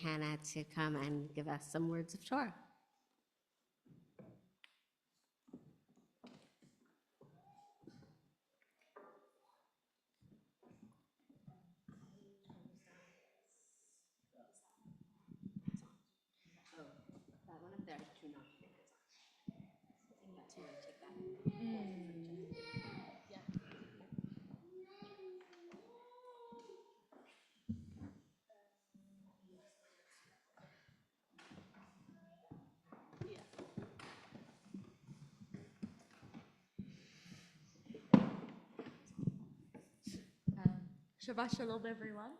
Hannah to come and give us some words of Torah. Oh, that one up there, I do not think it's on. You need to take that. Yeah. Shabbat Shalom, everyone.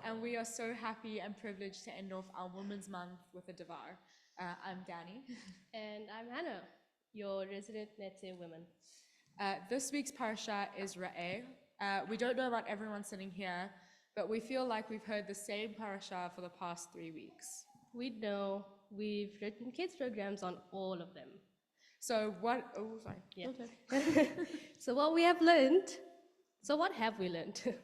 And we are so happy and privileged to end off our Women's Month with a Dvar. I'm Danny. And I'm Hannah, your resident Netzer woman. This week's parasha is Ra'eh. We don't know about everyone sitting here, but we feel like we've heard the same parasha for the past 3 weeks. We know we've written kids programs on all of them. So what, oh, sorry. Yeah. Okay. So what have we learned?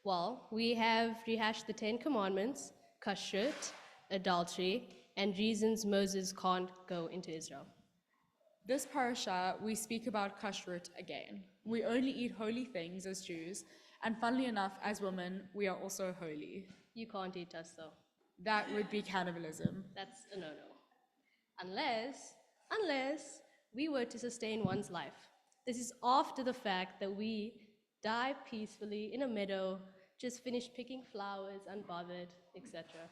Well, we have rehashed the 10 commandments, kashrut, adultery, and reasons Moses can't go into Israel. This parasha, we speak about kashrut again. We only eat holy things as Jews, and funnily enough, as women, we are also holy. You can't eat us though. That would be cannibalism. That's a no-no. Unless we were to sustain one's life. This is after the fact that we die peacefully in a meadow, just finished picking flowers, unbothered, etc.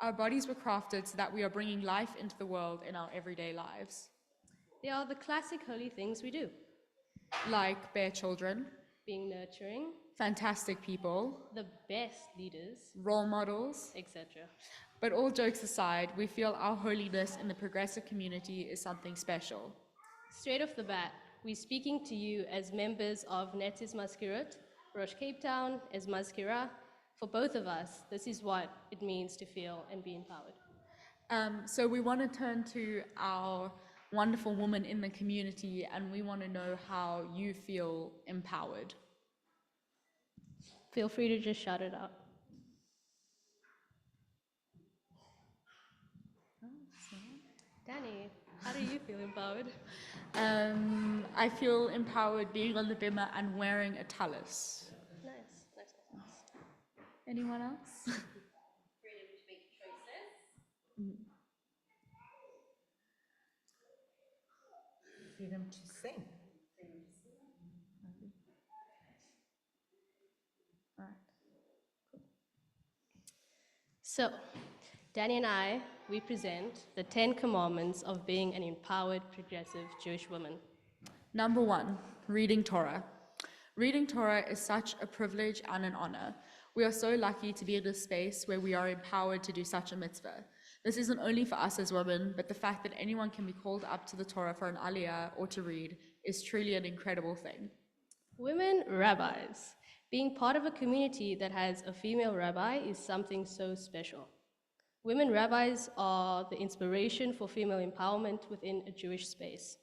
Our bodies were crafted so that we are bringing life into the world in our everyday lives. They are the classic holy things we do. Like bear children, Being nurturing, fantastic people, the best leaders, role models. etc. But all jokes aside, we feel our holiness in the progressive community is something special. Straight off the bat, we're speaking to you as members of Netzer's Mazkirot, Rosh Cape Town, as Mazkira. For both of us, this is what it means to feel and be empowered. So we want to turn to our wonderful women in the community, and we want to know how you feel empowered. Feel free to just shout it out. Danny, how do you feel empowered? I feel empowered being on the bimah and wearing a tallis. Nice. Anyone else? Freedom to make choices. Freedom to sing. All right. So, Danny and I, we present the 10 commandments of being an empowered, progressive Jewish woman. Number 1, reading Torah. Reading Torah is such a privilege and an honor. We are so lucky to be in a space where we are empowered to do such a mitzvah. This isn't only for us as women, but the fact that anyone can be called up to the Torah for an aliyah or to read is truly an incredible thing. Women rabbis. Being part of a community that has a female rabbi is something so special. Women rabbis are the inspiration for female empowerment within a Jewish space.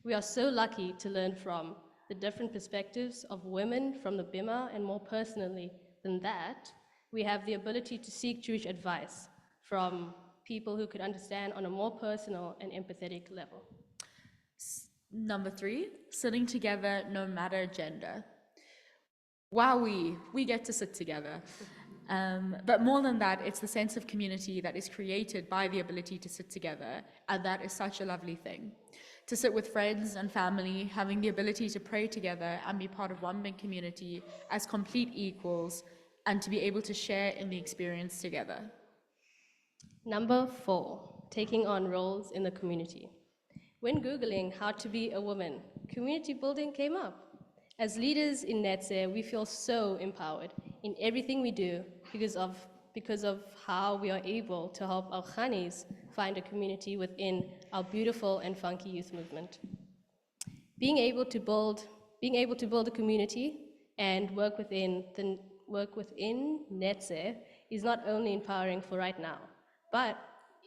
We are so lucky to learn from the different perspectives of women from the bimah, and more personally than that, we have the ability to seek Jewish advice from people who could understand on a more personal and empathetic level. Number 3, sitting together no matter gender. Wowee, we get to sit together. But more than that, it's the sense of community that is created by the ability to sit together, and that is such a lovely thing. To sit with friends and family, having the ability to pray together and be part of one big community as complete equals, and to be able to share in the experience together. Number 4, taking on roles in the community. When Googling how to be a woman, community building came up. As leaders in Netzer, we feel so empowered in everything we do because of how we are able to help our Khanis find a community within our beautiful and funky youth movement. Being able to build a community and work within Netzer is not only empowering for right now, but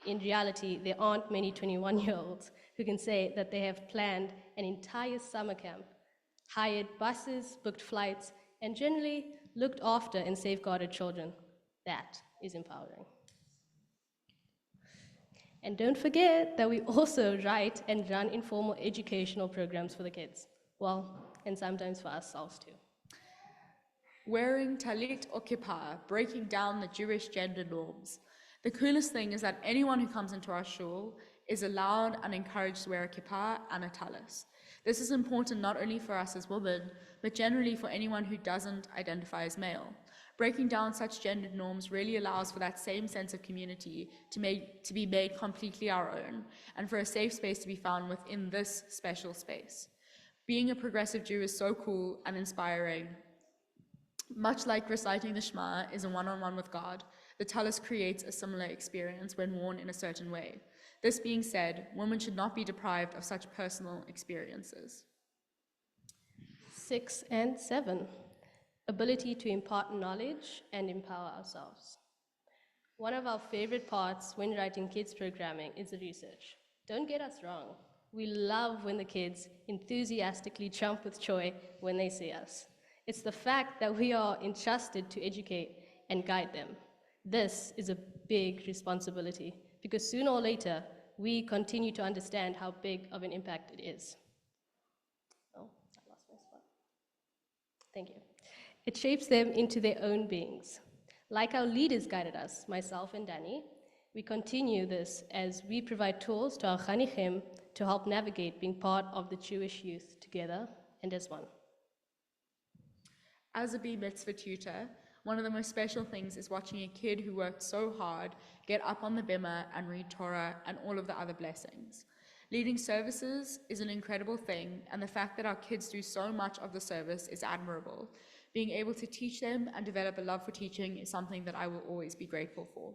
in reality, there aren't many 21-year-olds who can say that they have planned an entire summer camp, hired buses, booked flights, and generally looked after and safeguarded children. That is empowering. And don't forget that we also write and run informal educational programs for the kids. Well, and sometimes for ourselves too. Wearing talit or kippah, breaking down the Jewish gender norms. The coolest thing is that anyone who comes into our shul is allowed and encouraged to wear a kippah and a talis. This is important not only for us as women, but generally for anyone who doesn't identify as male. Breaking down such gendered norms really allows for that same sense of community to be made completely our own, and for a safe space to be found within this special space. Being a progressive Jew is so cool and inspiring. Much like reciting the Shema is a one-on-one with God, the talis creates a similar experience when worn in a certain way. This being said, women should not be deprived of such personal experiences. 6 and 7, ability to impart knowledge and empower ourselves. One of our favorite parts when writing kids programming is the research. Don't get us wrong. We love when the kids enthusiastically jump with joy when they see us. It's the fact that we are entrusted to educate and guide them. This is a big responsibility because sooner or later, we continue to understand how big of an impact it is. Oh, I lost my spot. Thank you. It shapes them into their own beings. Like our leaders guided us, myself and Danny, we continue this as we provide tools to our chanichim to help navigate being part of the Jewish youth together and as one. As a B-mitzvah tutor, one of the most special things is watching a kid who worked so hard get up on the bimah and read Torah and all of the other blessings. Leading services is an incredible thing, and the fact that our kids do so much of the service is admirable. Being able to teach them and develop a love for teaching is something that I will always be grateful for.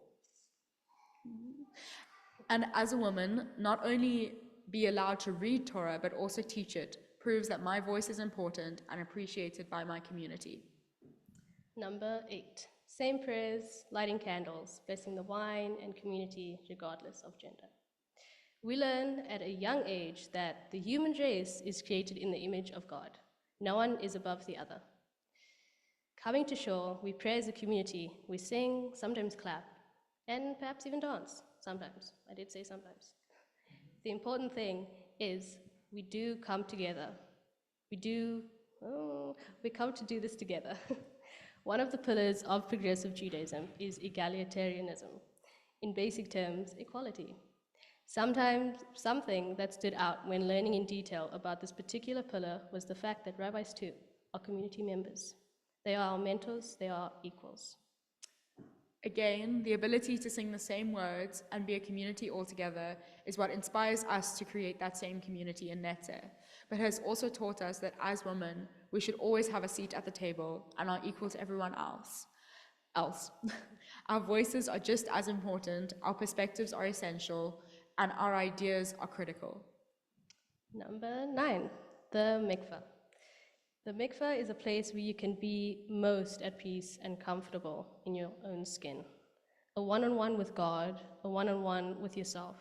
And as a woman, not only be allowed to read Torah, but also teach it, proves that my voice is important and appreciated by my community. Number 8, same prayers, lighting candles, blessing the wine and community regardless of gender. We learn at a young age that the human race is created in the image of God. No one is above the other. Coming to shore, we pray as a community, we sing, sometimes clap, and perhaps even dance, sometimes. I did say sometimes. The important thing is we do come together. We come to do this together. One of the pillars of progressive Judaism is egalitarianism. In basic terms, equality. Sometimes something that stood out when learning in detail about this particular pillar was the fact that rabbis too are community members. They are our mentors, they are equals. Again, the ability to sing the same words and be a community altogether is what inspires us to create that same community in Netzer, but has also taught us that as women, we should always have a seat at the table and are equal to everyone else. Our voices are just as important, our perspectives are essential, and our ideas are critical. Number 9, the mikveh. The mikveh is a place where you can be most at peace and comfortable in your own skin. A one-on-one with God, a one-on-one with yourself.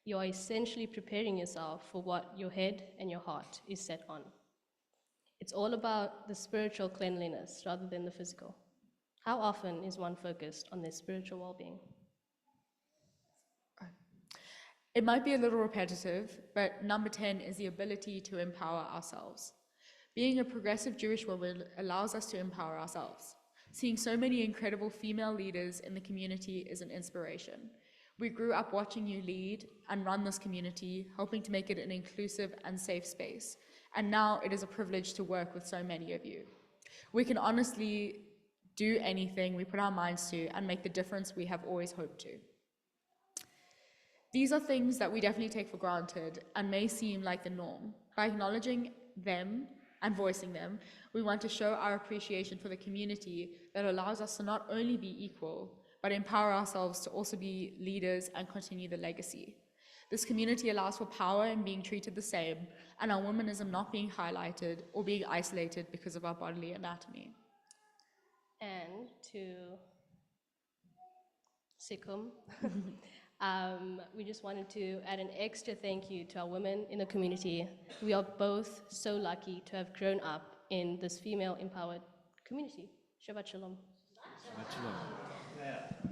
You are essentially preparing yourself for what your head and your heart is set on. It's all about the spiritual cleanliness rather than the physical. How often is one focused on their spiritual well-being? It might be a little repetitive, but number 10 is the ability to empower ourselves. Being a progressive Jewish woman allows us to empower ourselves. Seeing so many incredible female leaders in the community is an inspiration. We grew up watching you lead and run this community, helping to make it an inclusive and safe space. And now it is a privilege to work with so many of you. We can honestly do anything we put our minds to and make the difference we have always hoped to. These are things that we definitely take for granted and may seem like the norm. By acknowledging them and voicing them, we want to show our appreciation for the community that allows us to not only be equal, but empower ourselves to also be leaders and continue the legacy. This community allows for power in being treated the same, and our womanism not being highlighted or being isolated because of our bodily anatomy. And to Sikum, we just wanted to add an extra thank you to our women in the community. We are both so lucky to have grown up in this female-empowered community. Shabbat Shalom. Shabbat Shalom.